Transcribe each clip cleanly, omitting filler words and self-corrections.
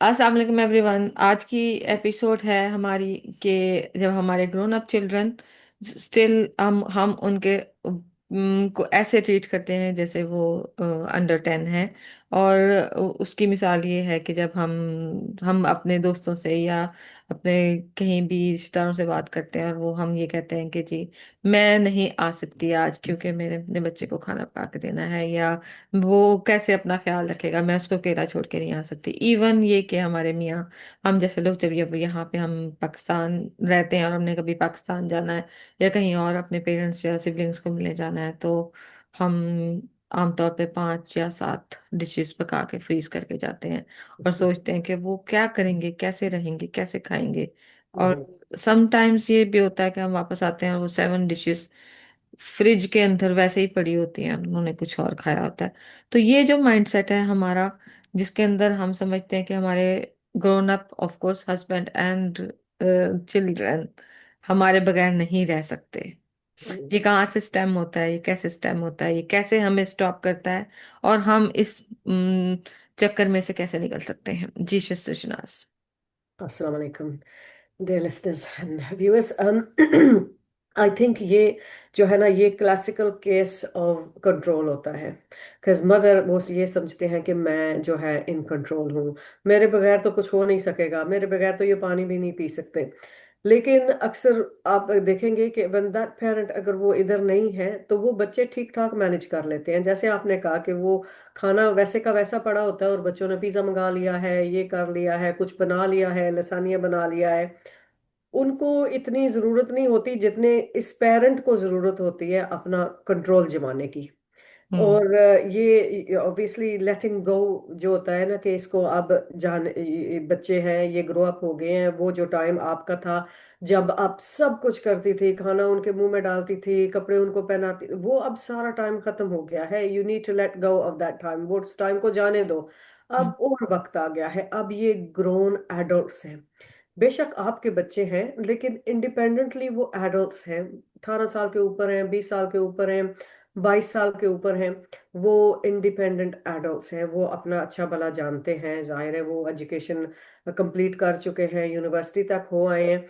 अस्सलाम वालेकुम एवरीवन। आज की एपिसोड है हमारी के जब हमारे ग्रोन अप चिल्ड्रन स्टिल हम उनके को ऐसे ट्रीट करते हैं जैसे वो अंडर 10 है। और उसकी मिसाल ये है कि जब हम अपने दोस्तों से या अपने कहीं भी रिश्तेदारों से बात करते हैं और वो हम ये कहते हैं कि जी मैं नहीं आ सकती आज क्योंकि मेरे अपने बच्चे को खाना पका के देना है, या वो कैसे अपना ख्याल रखेगा, मैं उसको अकेला छोड़ के नहीं आ सकती। इवन ये कि हमारे मियाँ, हम जैसे लोग जब ये यहाँ पे हम पाकिस्तान रहते हैं और हमने कभी पाकिस्तान जाना है या कहीं और अपने पेरेंट्स या सिबलिंग्स को मिलने जाना है, तो हम आमतौर पे 5 या 7 डिशेस पका के फ्रीज करके जाते हैं और सोचते हैं कि वो क्या करेंगे, कैसे रहेंगे, कैसे खाएंगे। और हम्म, समटाइम्स ये भी होता है कि हम वापस आते हैं और वो 7 डिशेस फ्रिज के अंदर वैसे ही पड़ी होती हैं, उन्होंने कुछ और खाया होता है। तो ये जो माइंडसेट है हमारा, जिसके अंदर हम समझते हैं कि हमारे grown up of course husband and children हमारे बगैर नहीं रह सकते। हम्म। ये कहाँ से स्टेम होता है, ये कैसे स्टेम होता है, ये कैसे हमें स्टॉप करता है, और हम इस चक्कर में से कैसे निकल सकते हैं। जी शनाज। अस्सलाम वालेकुम dear listeners and viewers. I think ये जो है ना, ये क्लासिकल केस ऑफ कंट्रोल होता है। बिकॉज मदर वो ये समझते हैं कि मैं जो है इन कंट्रोल हूँ, मेरे बगैर तो कुछ हो नहीं सकेगा, मेरे बगैर तो ये पानी भी नहीं पी सकते। लेकिन अक्सर आप देखेंगे कि वन दैट पेरेंट अगर वो इधर नहीं है तो वो बच्चे ठीक ठाक मैनेज कर लेते हैं। जैसे आपने कहा कि वो खाना वैसे का वैसा पड़ा होता है और बच्चों ने पिज्जा मंगा लिया है, ये कर लिया है, कुछ बना लिया है, लसानिया बना लिया है। उनको इतनी जरूरत नहीं होती जितने इस पेरेंट को जरूरत होती है अपना कंट्रोल जमाने की। हम्म। और ये ऑब्वियसली लेटिंग गो जो होता है ना, कि इसको अब जान ये बच्चे हैं, ये ग्रो अप हो गए हैं। वो जो टाइम आपका था जब आप सब कुछ करती थी, खाना उनके मुंह में डालती थी, कपड़े उनको पहनाती, वो अब सारा टाइम खत्म हो गया है। You need to let go of that time, वो उस टाइम को जाने दो। हम्म। अब और वक्त आ गया है, अब ये ग्रोन एडल्ट्स हैं। बेशक आपके बच्चे हैं लेकिन इंडिपेंडेंटली वो एडल्ट्स हैं। 18 साल के ऊपर हैं, 20 साल के ऊपर हैं, 22 साल के ऊपर हैं। वो इंडिपेंडेंट एडल्ट्स हैं, वो अपना अच्छा भला जानते हैं। जाहिर है वो एजुकेशन कंप्लीट कर चुके हैं, यूनिवर्सिटी तक हो आए हैं।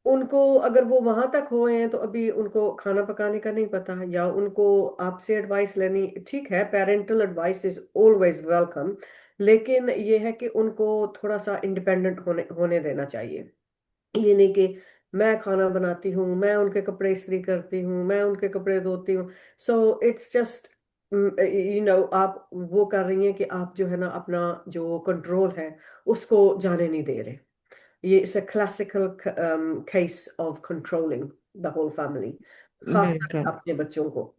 उनको अगर वो वहां तक हुए हैं तो अभी उनको खाना पकाने का नहीं पता, या उनको आपसे एडवाइस लेनी ठीक है, parental advice is always welcome. लेकिन ये है कि उनको थोड़ा सा इंडिपेंडेंट होने होने देना चाहिए। ये नहीं कि मैं खाना बनाती हूँ, मैं उनके कपड़े इस्त्री करती हूँ, मैं उनके कपड़े धोती हूँ। सो इट्स जस्ट आप वो कर रही हैं कि आप जो है ना अपना जो कंट्रोल है उसको जाने नहीं दे रहे। ये it's a classical case of controlling the whole family, खासकर बिल्कुल। अपने बच्चों को।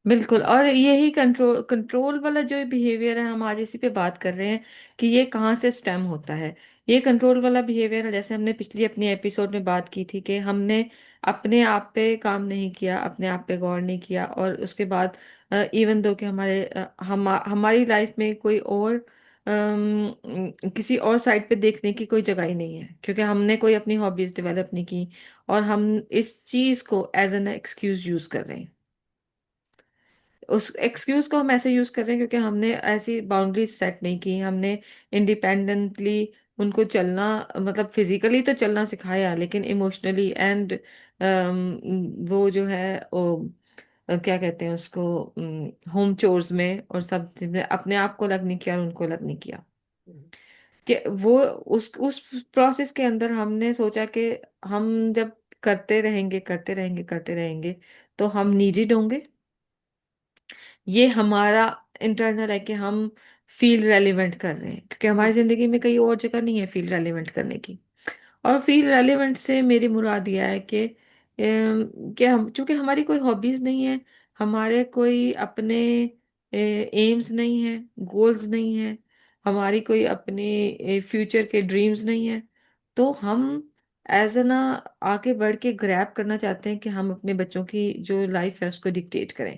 बिल्कुल, और यही कंट्रोल कंट्रोल वाला जो बिहेवियर है, हम आज इसी पे बात कर रहे हैं कि ये कहाँ से स्टेम होता है। ये कंट्रोल वाला बिहेवियर है, जैसे हमने पिछली अपनी एपिसोड में बात की थी कि हमने अपने आप पे काम नहीं किया, अपने आप पे गौर नहीं किया, और उसके बाद इवन दो कि हमारी लाइफ में कोई और किसी और साइड पे देखने की कोई जगह ही नहीं है, क्योंकि हमने कोई अपनी हॉबीज डेवलप नहीं की, और हम इस चीज को एज एन एक्सक्यूज यूज कर रहे हैं। उस एक्सक्यूज को हम ऐसे यूज कर रहे हैं क्योंकि हमने ऐसी बाउंड्रीज सेट नहीं की, हमने इंडिपेंडेंटली उनको चलना, मतलब फिजिकली तो चलना सिखाया, लेकिन इमोशनली एंड वो जो है वो क्या कहते हैं उसको, होम चोर्स में और सब चीज़ में अपने आप को अलग नहीं किया और उनको अलग नहीं किया। कि वो उस प्रोसेस के अंदर हमने सोचा कि हम जब करते रहेंगे करते रहेंगे करते रहेंगे तो हम नीडी होंगे। ये हमारा इंटरनल है कि हम फील रेलिवेंट कर रहे हैं, क्योंकि हमारी जिंदगी में कहीं और जगह नहीं है फील रेलिवेंट करने की। और फील रेलिवेंट से मेरी मुराद यह है कि हम, चूंकि हमारी कोई हॉबीज नहीं है, हमारे कोई अपने एम्स नहीं है, गोल्स नहीं है, हमारी कोई अपने फ्यूचर के ड्रीम्स नहीं है, तो हम एज ना आगे बढ़ के ग्रैब करना चाहते हैं कि हम अपने बच्चों की जो लाइफ है उसको डिक्टेट करें।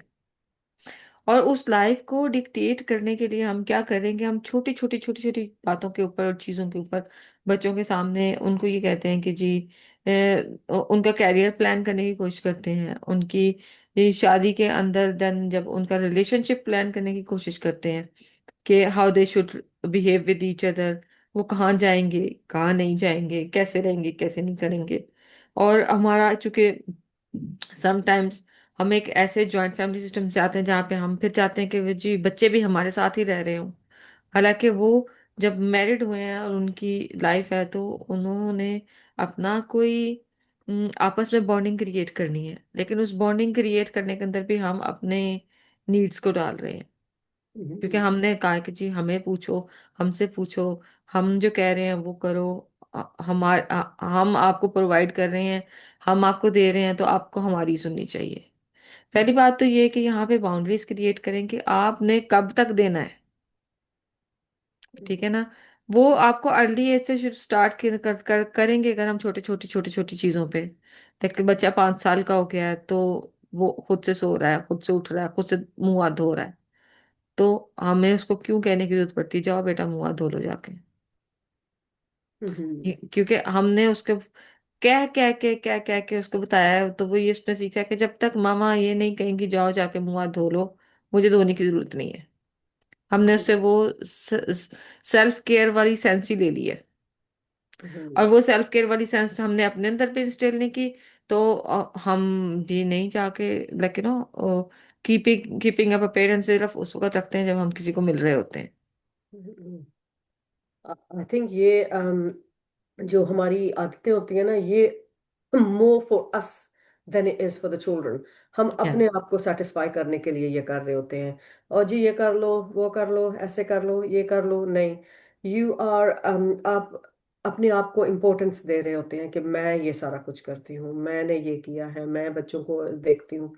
और उस लाइफ को डिक्टेट करने के लिए हम क्या करेंगे, हम छोटी छोटी छोटी छोटी बातों के ऊपर और चीज़ों के ऊपर बच्चों के सामने उनको ये कहते हैं कि जी उनका कैरियर प्लान करने की कोशिश करते हैं, उनकी ये शादी के अंदर देन जब उनका रिलेशनशिप प्लान करने की कोशिश करते हैं कि how they should behave with each other, वो कहाँ जाएंगे, कहाँ नहीं जाएंगे, कैसे रहेंगे, कैसे नहीं करेंगे। और हमारा चूंकि समटाइम्स हम एक ऐसे जॉइंट फैमिली सिस्टम से आते हैं जहाँ पे हम फिर चाहते हैं कि वो जी बच्चे भी हमारे साथ ही रह रहे हों। हालांकि वो जब मैरिड हुए हैं और उनकी लाइफ है तो उन्होंने अपना कोई आपस में बॉन्डिंग क्रिएट करनी है, लेकिन उस बॉन्डिंग क्रिएट करने के अंदर भी हम अपने नीड्स को डाल रहे हैं। क्योंकि हम्म, हमने कहा कि जी हमें पूछो, हमसे पूछो, हम जो कह रहे हैं वो करो। हम आपको प्रोवाइड कर रहे हैं, हम आपको दे रहे हैं, तो आपको हमारी सुननी चाहिए। पहली बात तो ये है कि यहाँ पे बाउंड्रीज क्रिएट करें कि आपने कब तक देना है। ठीक है ना। वो आपको अर्ली एज से स्टार्ट करेंगे अगर हम छोटी छोटी चीजों पे। देखते बच्चा 5 साल का हो गया है तो वो खुद से सो रहा है, खुद से उठ रहा है, खुद से मुंह हाथ धो रहा है, तो हमें उसको क्यों कहने की जरूरत पड़ती है, जाओ बेटा मुंह हाथ धो लो जाके। हम्म, क्योंकि हमने उसके कह के उसको बताया है, तो वो ये उसने सीखा है कि जब तक मामा ये नहीं कहेंगी जाओ जाके मुंह हाथ धो लो, मुझे धोने की जरूरत नहीं है। हमने हम्म, उससे वो सेल्फ केयर वाली सेंस ही ले ली है। और हम्म, वो सेल्फ केयर वाली सेंस हमने अपने अंदर भी इंस्टॉल नहीं की, तो हम भी नहीं जाके like you know keeping up appearance सिर्फ उस वक्त रखते हैं जब हम किसी को मिल रहे होते हैं। हम्म। आई थिंक ये जो हमारी आदतें होती है ना, ये more for us than it is for the children. हम या अपने आप को सेटिस्फाई करने के लिए ये कर रहे होते हैं। और जी ये कर लो, वो कर लो, ऐसे कर लो, ये कर लो, नहीं। यू आर आप अपने आप को इम्पोर्टेंस दे रहे होते हैं कि मैं ये सारा कुछ करती हूँ, मैंने ये किया है, मैं बच्चों को देखती हूँ।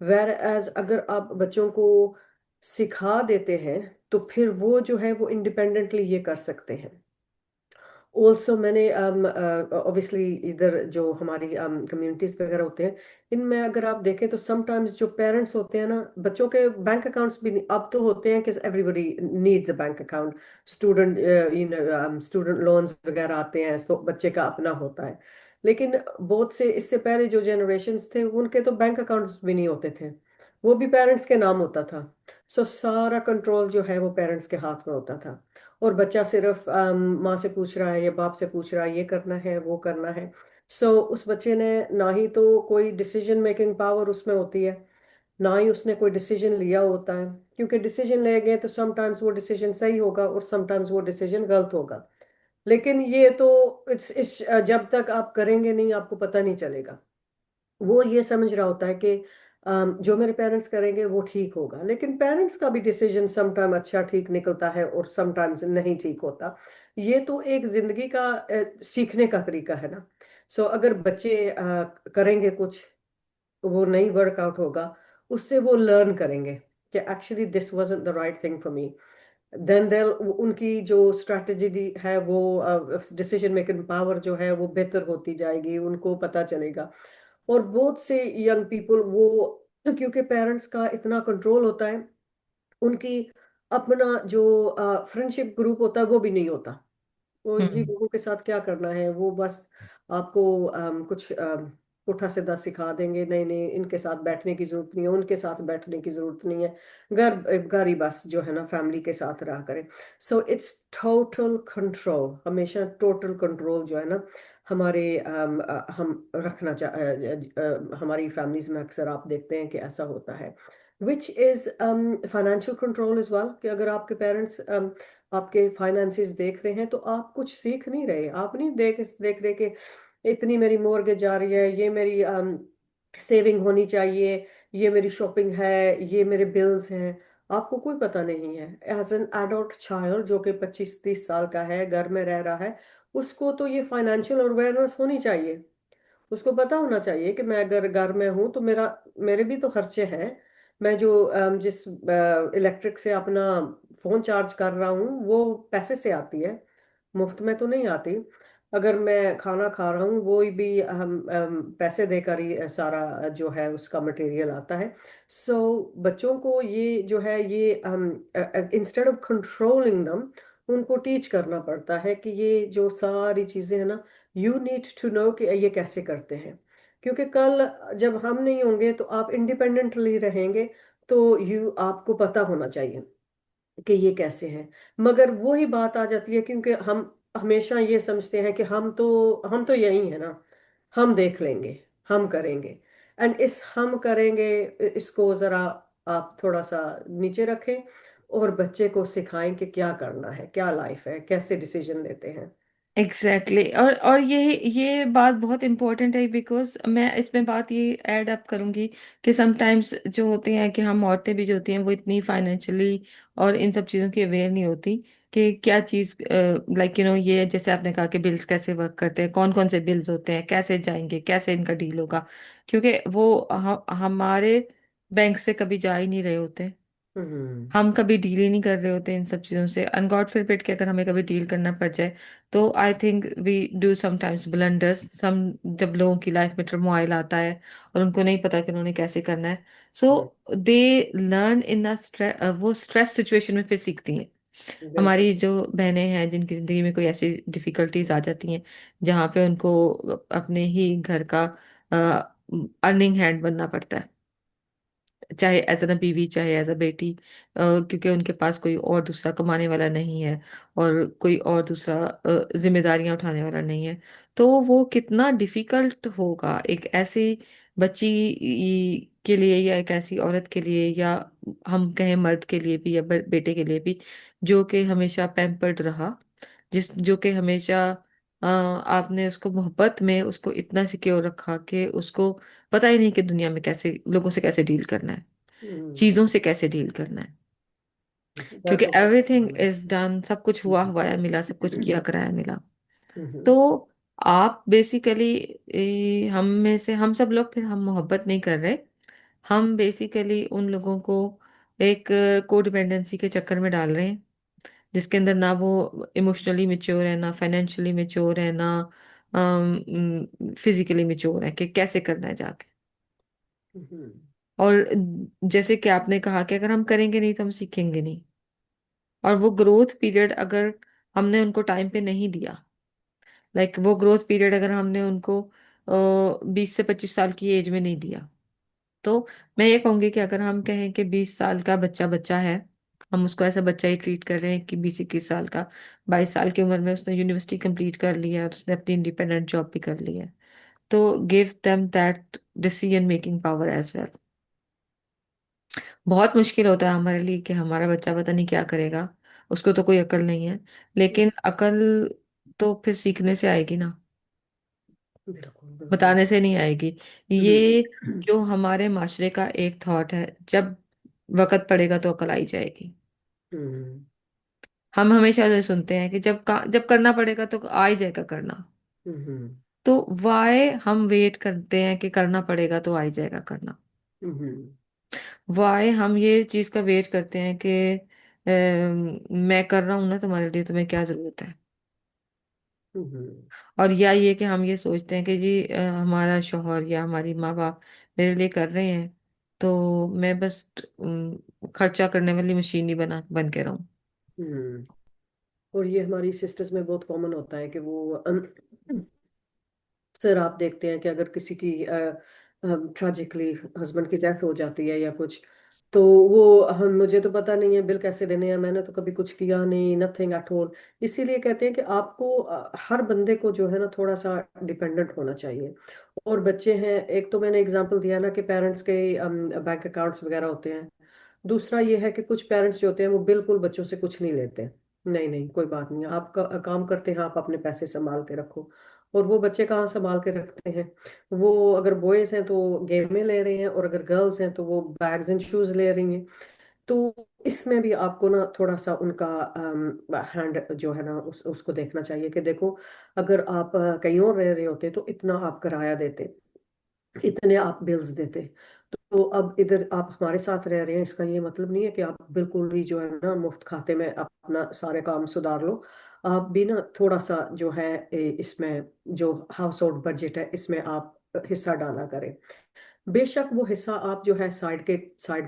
वेर एज अगर आप बच्चों को सिखा देते हैं तो फिर वो जो है वो इंडिपेंडेंटली ये कर सकते हैं। ऑल्सो मैंने ऑब्वियसली इधर जो हमारी कम्युनिटीज वगैरह होते हैं, इनमें अगर आप देखें तो समटाइम्स जो पेरेंट्स होते हैं ना, बच्चों के बैंक अकाउंट्स भी अब तो होते हैं कि everybody needs a bank account. Student student loans वगैरह आते हैं तो बच्चे का अपना होता है। लेकिन बहुत से इससे पहले जो जनरेशन्स थे उनके तो बैंक अकाउंट्स भी नहीं होते थे, वो भी पेरेंट्स के नाम होता था। सो सारा कंट्रोल जो है वो पेरेंट्स के हाथ में होता था। और बच्चा सिर्फ माँ से पूछ रहा है या बाप से पूछ रहा है, ये करना है, वो करना है। सो उस बच्चे ने ना ही तो कोई डिसीजन मेकिंग पावर उसमें होती है, ना ही उसने कोई डिसीजन लिया होता है। क्योंकि डिसीजन ले गए तो समटाइम्स वो डिसीजन सही होगा और समटाइम्स वो डिसीजन गलत होगा। लेकिन ये तो इस जब तक आप करेंगे नहीं आपको पता नहीं चलेगा। वो ये समझ रहा होता है कि जो मेरे पेरेंट्स करेंगे वो ठीक होगा, लेकिन पेरेंट्स का भी डिसीजन समटाइम अच्छा ठीक निकलता है और समटाइम्स नहीं ठीक होता। ये तो एक जिंदगी का सीखने का तरीका है ना। सो अगर बच्चे करेंगे कुछ, वो नहीं वर्कआउट होगा, उससे वो लर्न करेंगे कि actually this wasn't the right thing for me. Then they उनकी जो स्ट्रैटेजी है वो डिसीजन मेकिंग पावर जो है वो बेहतर होती जाएगी, उनको पता चलेगा। और बहुत से यंग पीपल वो, क्योंकि पेरेंट्स का इतना कंट्रोल होता है, उनकी अपना जो फ्रेंडशिप ग्रुप होता है वो भी नहीं होता। वो जी हम्म लोगों के साथ क्या करना है, वो बस आपको कुछ पुट्ठा सीधा सिखा देंगे, नहीं नहीं इनके साथ बैठने की जरूरत नहीं है, उनके साथ बैठने की जरूरत नहीं है। घर ही बस जो है ना फैमिली के साथ रहा करें। सो इट्स टोटल कंट्रोल, हमेशा टोटल कंट्रोल जो है ना हमारे हम रखना हमारी फैमिलीज में अक्सर आप देखते हैं कि ऐसा होता है। Which is financial control is well, कि अगर आपके पेरेंट्स आपके फाइनेंसेस देख रहे हैं तो आप कुछ सीख नहीं रहे। आप नहीं देख देख रहे कि इतनी मेरी मॉर्गेज जा रही है, ये मेरी सेविंग होनी चाहिए, ये मेरी शॉपिंग है, ये मेरे बिल्स हैं। आपको कोई पता नहीं है। एज एन एडल्ट चाइल्ड जो कि 25-30 साल का है, घर में रह रहा है, उसको तो ये फाइनेंशियल अवेयरनेस होनी चाहिए। उसको पता होना चाहिए कि मैं अगर घर में हूं तो मेरे भी तो खर्चे हैं। मैं जो जिस इलेक्ट्रिक से अपना फोन चार्ज कर रहा हूँ वो पैसे से आती है, मुफ्त में तो नहीं आती। अगर मैं खाना खा रहा हूँ वो भी हम पैसे देकर ही सारा जो है उसका मटेरियल आता है। सो बच्चों को ये जो है ये इंस्टेड ऑफ कंट्रोलिंग दम, उनको टीच करना पड़ता है कि ये जो सारी चीजें हैं ना, यू नीड टू नो कि ये कैसे करते हैं। क्योंकि कल जब हम नहीं होंगे तो आप इंडिपेंडेंटली रहेंगे, तो यू आपको पता होना चाहिए कि ये कैसे है। मगर वही बात आ जाती है क्योंकि हम हमेशा ये समझते हैं कि हम तो यही है ना, हम देख लेंगे, हम करेंगे। एंड इस हम करेंगे, इसको जरा आप थोड़ा सा नीचे रखें और बच्चे को सिखाएं कि क्या करना है, क्या लाइफ है, कैसे डिसीजन लेते हैं। Exactly exactly। और ये बात बहुत इंपॉर्टेंट है, बिकॉज मैं इसमें बात ये ऐड अप करूंगी कि समटाइम्स जो होते हैं कि हम औरतें भी जो होती हैं वो इतनी फाइनेंशियली और इन सब चीज़ों की अवेयर नहीं होती कि क्या चीज़, लाइक ये जैसे आपने कहा कि बिल्स कैसे वर्क करते हैं, कौन कौन से बिल्स होते हैं, कैसे जाएंगे, कैसे इनका डील होगा। क्योंकि वो हमारे बैंक से कभी जा ही नहीं रहे होते, हम्म। हम कभी डील ही नहीं कर रहे होते इन सब चीज़ों से। अनगॉड फोरबिड के अगर हमें कभी डील करना पड़ जाए, तो I think we do sometimes blunders some, जब लोगों की लाइफ में टर्मोइल आता है और उनको नहीं पता कि उन्होंने कैसे करना है, so hmm, they learn in a stress, वो स्ट्रेस सिचुएशन में फिर सीखती हैं। बिल्कुल। हमारी जो बहनें हैं जिनकी जिंदगी में कोई ऐसी डिफिकल्टीज आ जाती हैं जहाँ पे उनको अपने ही घर का अर्निंग हैंड बनना पड़ता है, चाहे एज अ बीवी चाहे एज अ बेटी, क्योंकि उनके पास कोई और दूसरा कमाने वाला नहीं है और कोई और दूसरा जिम्मेदारियां उठाने वाला नहीं है। तो वो कितना डिफिकल्ट होगा एक ऐसी बच्ची के लिए, या एक ऐसी औरत के लिए, या हम कहें मर्द के लिए भी, या बेटे के लिए भी, जो कि हमेशा पैम्पर्ड रहा, जो कि हमेशा आपने उसको मोहब्बत में उसको इतना सिक्योर रखा कि उसको पता ही नहीं कि दुनिया में कैसे लोगों से कैसे डील करना है, हम्म। चीजों से कैसे डील करना है। क्योंकि पैसों का एवरीथिंग संभालना। इज डन, सब कुछ हुआ हम्म। हुआ है, मिला, सब कुछ किया कराया मिला। हम्म। तो आप बेसिकली हम में से हम सब लोग, फिर हम मोहब्बत नहीं कर रहे, हम बेसिकली उन लोगों को एक कोडिपेंडेंसी के चक्कर में डाल रहे हैं, जिसके अंदर ना वो इमोशनली मेच्योर है, ना फाइनेंशियली मेच्योर है, ना फिजिकली मेच्योर है कि कैसे करना है जाके। हम्म। और जैसे कि आपने कहा कि अगर हम करेंगे नहीं तो हम सीखेंगे नहीं। और वो ग्रोथ पीरियड अगर हमने उनको टाइम पे नहीं दिया, लाइक वो ग्रोथ पीरियड अगर हमने उनको 20 से 25 साल की एज में नहीं दिया, तो मैं ये कहूंगी कि अगर हम कहें कि 20 साल का बच्चा बच्चा है, हम उसको ऐसा बच्चा ही ट्रीट कर रहे हैं कि 20 21 साल का, 22 साल की उम्र में उसने यूनिवर्सिटी कंप्लीट कर लिया है और उसने अपनी इंडिपेंडेंट जॉब भी कर ली है, तो give them that decision making power as well. बहुत मुश्किल होता है हमारे लिए कि हमारा बच्चा पता नहीं क्या करेगा, उसको तो कोई अकल नहीं है, लेकिन अकल तो फिर सीखने से आएगी ना, बिल्कुल बिल्कुल। बताने से नहीं आएगी। ये हम्म। जो हमारे माशरे का एक थॉट है, जब वक्त पड़ेगा तो अकल आई जाएगी। हम्म। हम हमेशा ये सुनते हैं कि जब करना पड़ेगा तो आ ही जाएगा करना। हम्म। तो वाई हम वेट करते हैं कि करना पड़ेगा तो आ ही जाएगा करना? हम्म। वाई हम ये चीज का वेट करते हैं कि मैं कर रहा हूं ना तुम्हारे लिए, तुम्हें क्या जरूरत है? हम्म। और या ये कि हम ये सोचते हैं कि जी हमारा शौहर या हमारी माँ बाप मेरे लिए कर रहे हैं, तो मैं बस खर्चा करने वाली मशीन ही बन के रहूं। हम्म। और ये हमारी सिस्टर्स में बहुत कॉमन होता है कि वो सर आप देखते हैं कि अगर किसी की ट्रेजिकली हस्बैंड की डेथ हो जाती है या कुछ, तो वो हम मुझे तो पता नहीं है बिल कैसे देने हैं, मैंने तो कभी कुछ किया नहीं, नथिंग एट ऑल। इसीलिए कहते हैं कि आपको हर बंदे को जो है ना थोड़ा सा डिपेंडेंट होना चाहिए। और बच्चे हैं, एक तो मैंने एग्जांपल दिया ना कि पेरेंट्स के बैंक अकाउंट्स वगैरह होते हैं। दूसरा ये है कि कुछ पेरेंट्स जो होते हैं वो बिल्कुल बच्चों से कुछ नहीं लेते। नहीं नहीं कोई बात नहीं, आप काम करते हैं, आप अपने पैसे संभाल के रखो। और वो बच्चे कहाँ संभाल के रखते हैं? वो अगर बॉयज हैं तो गेम में ले रहे हैं, और अगर गर्ल्स हैं तो वो बैग्स एंड शूज ले रही हैं। तो इसमें भी आपको ना थोड़ा सा उनका हैंड जो है ना उसको देखना चाहिए कि देखो, अगर आप कहीं और रह रहे होते तो इतना आप किराया देते, इतने आप बिल्स देते। तो अब इधर आप हमारे साथ रह रहे हैं, इसका ये मतलब नहीं है कि आप बिल्कुल भी जो है ना मुफ्त खाते में अपना सारे काम सुधार लो। आप भी ना थोड़ा सा जो है इसमें जो हाउस होल्ड बजट है इसमें आप हिस्सा डाला करें। बेशक वो हिस्सा आप जो है साइड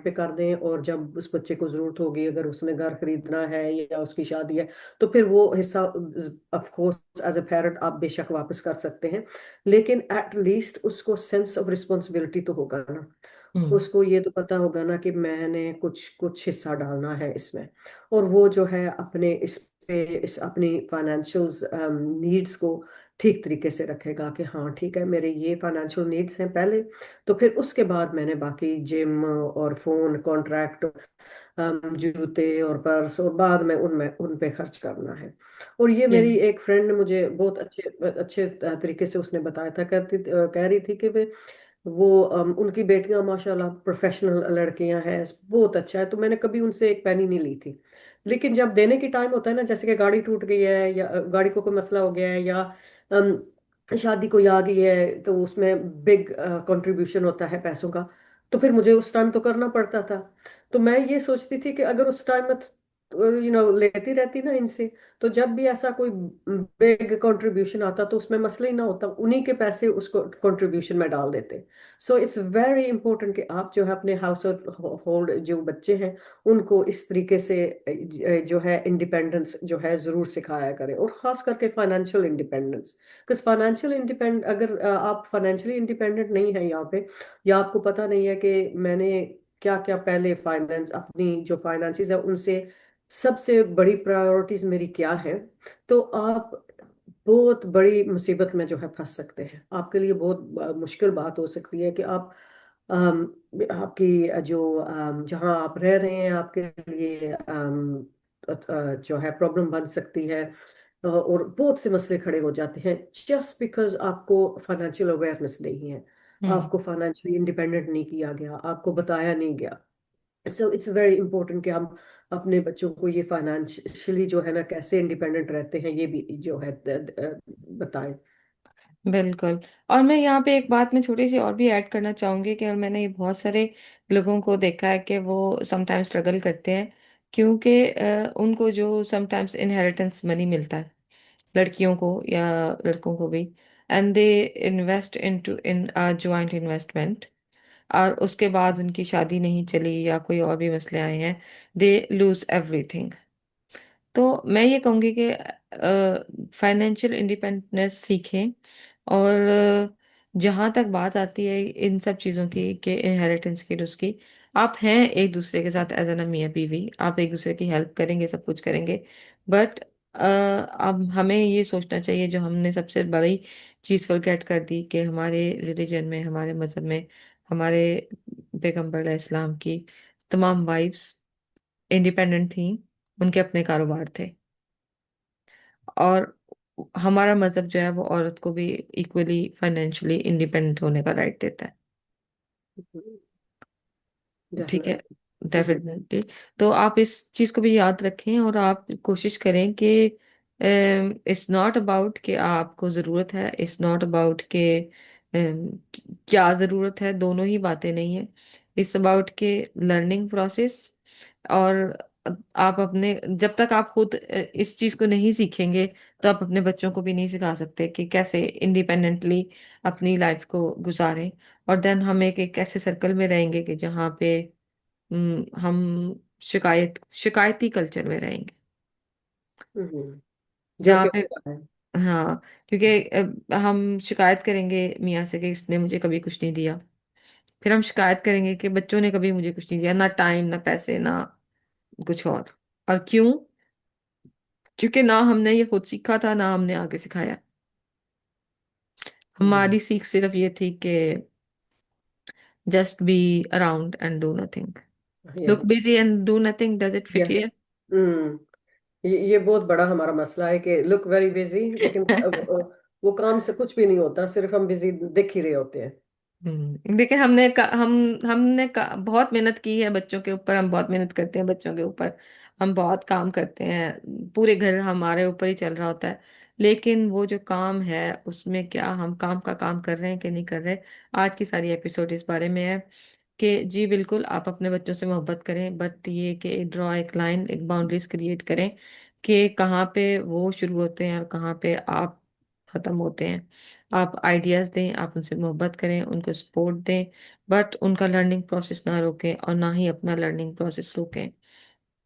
पे कर दें, और जब उस बच्चे को जरूरत होगी, अगर उसने घर खरीदना है या उसकी शादी है, तो फिर वो हिस्सा of course as a parent आप बेशक वापस कर सकते हैं। लेकिन एट लीस्ट उसको सेंस ऑफ रिस्पॉन्सिबिलिटी तो होगा ना। हम्म। उसको ये तो पता होगा ना कि मैंने कुछ कुछ हिस्सा डालना है इसमें। और वो जो है अपने इस पे इस अपनी फाइनेंशियल नीड्स को ठीक तरीके से रखेगा कि हाँ ठीक है, मेरे ये फाइनेंशियल नीड्स हैं पहले, तो फिर उसके बाद मैंने बाकी जिम और फोन कॉन्ट्रैक्ट, जूते और पर्स, और बाद में उनमें उन पे खर्च करना है। और ये ये मेरी एक फ्रेंड ने मुझे बहुत अच्छे अच्छे तरीके से उसने बताया था, कह रही थी कि वो उनकी बेटियां माशाल्लाह प्रोफेशनल लड़कियां हैं, बहुत अच्छा है, तो मैंने कभी उनसे एक पैनी नहीं ली थी। लेकिन जब देने की टाइम होता है ना, जैसे कि गाड़ी टूट गई है या गाड़ी को कोई मसला हो गया है या शादी कोई आ गई है, तो उसमें बिग कंट्रीब्यूशन होता है पैसों का, तो फिर मुझे उस टाइम तो करना पड़ता था। तो मैं ये सोचती थी कि अगर उस टाइम में लेती रहती ना इनसे, तो जब भी ऐसा कोई बिग कंट्रीब्यूशन आता तो उसमें मसला ही ना होता, उन्हीं के पैसे उसको कंट्रीब्यूशन में डाल देते। सो इट्स वेरी इंपॉर्टेंट कि आप जो है अपने हाउस होल्ड जो बच्चे हैं उनको इस तरीके से जो है इंडिपेंडेंस जो है जरूर सिखाया करें, और खास करके फाइनेंशियल इंडिपेंडेंस। बिकॉज फाइनेंशियल इंडिपेंड अगर आप फाइनेंशियली इंडिपेंडेंट नहीं है यहाँ पे, या आपको पता नहीं है कि मैंने क्या क्या पहले फाइनेंस अपनी जो फाइनेंसिस है उनसे सबसे बड़ी प्रायोरिटीज मेरी क्या है, तो आप बहुत बड़ी मुसीबत में जो है फंस सकते हैं। आपके लिए बहुत मुश्किल बात हो सकती है कि आप आपकी जो जहाँ आप रह रहे हैं आपके लिए जो है प्रॉब्लम बन सकती है। और बहुत से मसले खड़े हो जाते हैं जस्ट बिकॉज आपको फाइनेंशियल अवेयरनेस नहीं है, हम्म। आपको फाइनेंशियली इंडिपेंडेंट नहीं किया गया, आपको बताया नहीं गया। सो इट्स वेरी इंपॉर्टेंट कि हम अपने बच्चों को ये फाइनेंशियली जो है ना कैसे इंडिपेंडेंट रहते हैं ये भी जो है बताएं। बिल्कुल। और मैं यहाँ पे एक बात मैं छोटी सी और भी ऐड करना चाहूंगी कि और मैंने ये बहुत सारे लोगों को देखा है कि वो समटाइम्स स्ट्रगल करते हैं, क्योंकि उनको जो समटाइम्स इनहेरिटेंस मनी मिलता है, लड़कियों को या लड़कों को भी, and they invest into in joint investment, और उसके बाद उनकी शादी नहीं चली या कोई और भी मसले आए हैं, दे लूज एवरीथिंग। तो मैं ये कहूँगी कि फाइनेंशियल इंडिपेंडेंस सीखें। और जहाँ तक बात आती है इन सब चीज़ों की कि इनहेरिटेंस की, उसकी, आप हैं एक दूसरे के साथ एज एन मियाँ बीवी, आप एक दूसरे की हेल्प करेंगे, सब कुछ करेंगे, बट अब हमें ये सोचना चाहिए, जो हमने सबसे बड़ी चीज़ फॉरगेट कर दी, कि हमारे रिलीजन में, हमारे मज़हब में, हमारे पैगंबर इस्लाम की तमाम वाइफ्स इंडिपेंडेंट थी, उनके अपने कारोबार थे। और हमारा मजहब जो है वो औरत को भी इक्वली फाइनेंशियली इंडिपेंडेंट होने का राइट देता है। ठीक है, डेफिनेटली। डेफिनेटली। तो आप इस चीज को भी याद रखें, और आप कोशिश करें कि इट्स नॉट अबाउट कि आपको जरूरत है, इट्स नॉट अबाउट कि क्या जरूरत है, दोनों ही बातें नहीं है। इट्स अबाउट के लर्निंग प्रोसेस। और आप अपने, जब तक आप खुद इस चीज को नहीं सीखेंगे, तो आप अपने बच्चों को भी नहीं सिखा सकते कि कैसे इंडिपेंडेंटली अपनी लाइफ को गुजारें। और देन हम एक ऐसे सर्कल में रहेंगे कि जहाँ पे हम शिकायती कल्चर में रहेंगे, जो जहाँ कि पे, होता है। हाँ, क्योंकि हम शिकायत करेंगे मियाँ से कि इसने मुझे कभी कुछ नहीं दिया, फिर हम शिकायत करेंगे कि बच्चों ने कभी मुझे कुछ नहीं दिया, ना टाइम, ना पैसे, ना कुछ और क्यों? क्योंकि ना हमने ये खुद सीखा था, ना हमने आगे सिखाया। हमारी सीख सिर्फ ये थी कि just be around and do nothing, look yes. Busy and do nothing, does it fit yes. Here? ये बहुत बड़ा हमारा मसला है कि लुक वेरी बिजी, लेकिन वो काम से कुछ भी नहीं होता, सिर्फ हम बिजी दिख ही रहे होते हैं। देखिए, हमने बहुत मेहनत की है बच्चों के ऊपर, हम बहुत मेहनत करते हैं बच्चों के ऊपर, हम बहुत काम करते हैं, पूरे घर हमारे ऊपर ही चल रहा होता है, लेकिन वो जो काम है उसमें क्या हम काम का काम कर रहे हैं कि नहीं कर रहे? आज की सारी एपिसोड इस बारे में है कि जी बिल्कुल, आप अपने बच्चों से मोहब्बत करें, बट ये कि ड्रॉ एक लाइन, एक बाउंड्रीज क्रिएट करें कि कहाँ पे वो शुरू होते हैं और कहाँ पे आप खत्म होते हैं। आप आइडियाज दें, आप उनसे मोहब्बत करें, उनको सपोर्ट दें, बट उनका लर्निंग प्रोसेस ना रोकें और ना ही अपना लर्निंग प्रोसेस रोकें।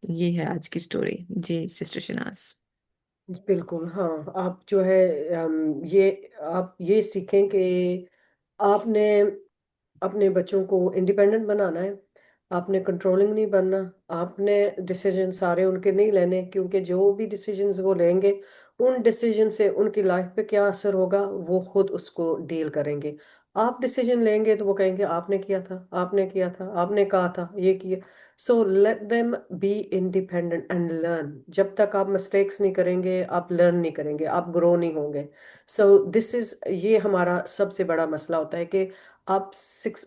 ये है आज की स्टोरी जी, सिस्टर शिनाज। बिल्कुल हाँ। आप जो है ये आप ये सीखें कि आपने अपने बच्चों को इंडिपेंडेंट बनाना है। आपने कंट्रोलिंग नहीं बनना। आपने डिसीजन सारे उनके नहीं लेने, क्योंकि जो भी डिसीजंस वो लेंगे, उन डिसीजन से उनकी लाइफ पे क्या असर होगा वो खुद उसको डील करेंगे। आप डिसीजन लेंगे तो वो कहेंगे आपने किया था, आपने किया था, आपने कहा था, ये किया। So let them be independent and learn. जब तक आप मिस्टेक्स नहीं करेंगे, आप लर्न नहीं करेंगे, आप ग्रो नहीं होंगे। सो दिस इज, ये हमारा सबसे बड़ा मसला होता है कि आप 30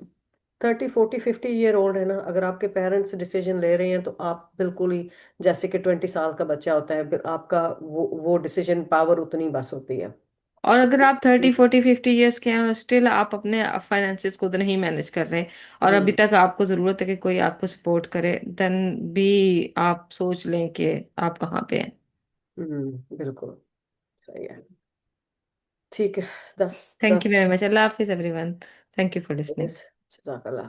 40 50 ईयर ओल्ड है ना, अगर आपके पेरेंट्स डिसीजन ले रहे हैं तो आप बिल्कुल ही जैसे कि 20 साल का बच्चा होता है, आपका वो डिसीजन पावर उतनी बस होती है। और अगर आप 30 40 50 इयर्स के हैं और स्टिल आप अपने फाइनेंसिस खुद नहीं मैनेज कर रहे, और अभी हम्म। तक आपको जरूरत है कि कोई आपको सपोर्ट करे, देन भी आप सोच लें कि आप कहाँ पे हैं। बिल्कुल सही है। ठीक है। दस थैंक यू दस वेरी मच। अल्लाह हाफिज everyone. Thank you for listening. जज़ाकल्लाह।